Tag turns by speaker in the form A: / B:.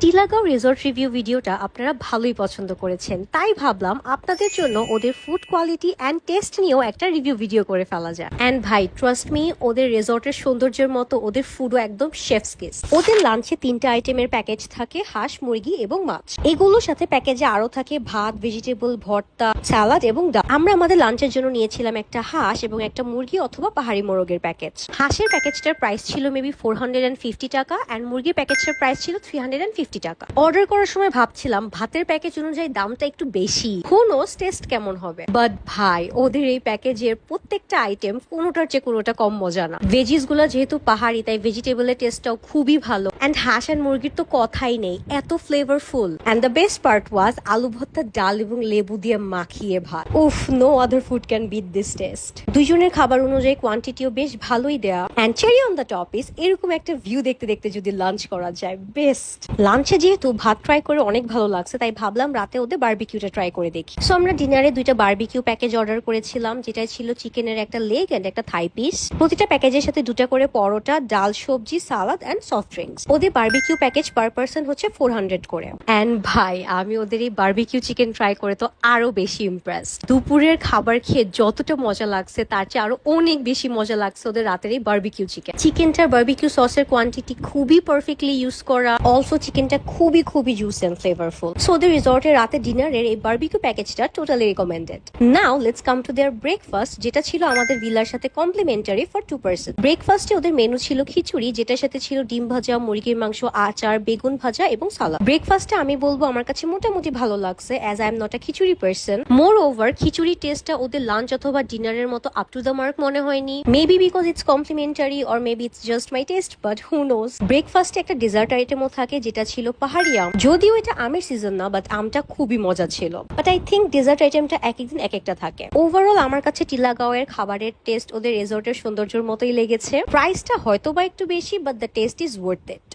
A: Tilagaon resort review ভিডিওটা আপনারা ভালোই পছন্দ করেছেন, তাই ভাবলাম আপনাদের জন্য ওদের ফুড কোয়ালিটি অ্যান্ড টেস্ট নিয়েও একটা রিভিউ ভিডিও করে ফেলা যায়। অ্যান্ড ভাই ট্রাস্ট মি, ওদের রিসোর্টের সৌন্দর্যের মতো ওদের ফুডও একদম শেফস কিস। ওদের লাঞ্চে 3টা আইটেমের প্যাকেজ থাকে, হাঁস, মুরগি এবং মাছ। এগুলোর সাথে প্যাকেজে আরো থাকে ভাত, ভেজিটেবল, ভর্তা, সালাদ এবং ডাল। আমরা আমাদের লাঞ্চের জন্য নিয়েছিলাম একটা হাঁস এবং একটা মুরগি অথবা পাহাড়ি মোরগের প্যাকেজ। হাঁসের প্যাকেজটার প্রাইস ছিল মেবি 450 টাকা অ্যান্ড মুরগির প্যাকেজটার প্রাইস ছিল 350 টাকা। অর্ডার করার সময় ভাবছিলাম ভাতের প্যাকেজ অনুযায়ী দামটা একটু বেশি, হু নোস টেস্ট কেমন হবে। বাট ভাই ওদের এই প্যাকেজের প্রত্যেকটা আইটেম কোনোটার চেয়ে কোনোটা কম মজা না। ভেজিস গুলো যেহেতু পাহাড়ি তাই ভেজিটেবলের টেস্টটাও খুবই ভালো। অ্যান্ড হাঁস অ্যান্ড মুরগির তো কথাই নেই, এত flavourful. And the best part was আলু ভর্তা, ডাল এবং লেবু দিয়ে মাখিয়ে ভাত। উফ, no other food can beat this taste. দুইজনের খাবার অনুযায়ী কোয়ান্টিটিও বেশ ভালোই দেয়া। And cherry on the top is এরকম একটা ভিউ দেখতে দেখতে যদি লাঞ্চ করা যায়, বেস্ট। লাঞ্চে যেহেতু ভাত ট্রাই করে অনেক ভালো লাগছে তাই ভাবলাম রাতে ওদের বারবিকিউটা ট্রাই করে দেখি। সো আমরা ডিনারে 2টা বারবিকিউ প্যাকেজ অর্ডার করেছিলাম, যেটা ছিল চিকেনের একটা লেগ এন্ড একটা থাই পিস। প্রতিটা প্যাকেজের সাথে 2টা করে পরোটা, ডাল, সবজি, সালাদ এন্ড সফট ড্রিঙ্কস। ওদের বারবিকিউ প্যাকেজ পার পারসন হচ্ছে 400 করে। এন্ড ভাই আমি ওদের এই বারবিকিউ চিকেন ট্রাই করে তো আরো বেশি ইমপ্রেসড। দুপুরের খাবার খেয়ে যতটা মজা লাগছে তার চেয়ে আরো অনেক বেশি মজা লাগছে ওদের রাতের এই বারবিকিউ চিকেন। চিকেনটার বারবিকিউ সসের কোয়ান্টিটি খুবই পারফেক্টলি ইউজ করা। অলসো চিকেনটা খুবই জুসি এন্ড ফ্লেভারফুল। সো ওদের রিসর্টের রাতে ডিনারের এই বারবিকিউ প্যাকেজটা totally recommended. Now let's come to their breakfast, যেটা ছিল আমাদের ভিলার সাথে কমপ্লিমেন্টারি ফর 2 পারসন। ব্রেকফাস্টে ওদের মেনু ছিল খিচুড়ি, যেটার সাথে ছিল ডিম ভাজা, মুরগির মাংস, আচার, বেগুন ভাজা এবং সালাদ। ব্রেকফাস্টে আমি বলবো আমার কাছে মোটামুটি ভালো লাগছে, as I am not a khichdi person. Moreover khichdi টেস্টটা ওদের লাঞ্চ অথবা ডিনারের মতো আপ টু দ্য মার্ক মনে হয়নি। Maybe because it's complimentary or maybe it's just my taste, but who knows. ব্রেকফাস্টে একটা ডেজার্ট আইটেমও থাকে, যেটা ছিল পাহাড়ি আম। যদিও এটা আমের সিজন না, বাট আমটা খুবই মজা ছিল। বাট আই থিঙ্ক ডেজার্ট আইটেমটা এক একদিন এক একটা থাকে। ওভারঅল আমার কাছে টিলাগাঁওয়ের খাবারের টেস্ট ওদের রিসর্টের সৌন্দর্যের মতোই লেগেছে। প্রাইসটা হয়তো বা একটু বেশি, but the test is worth it.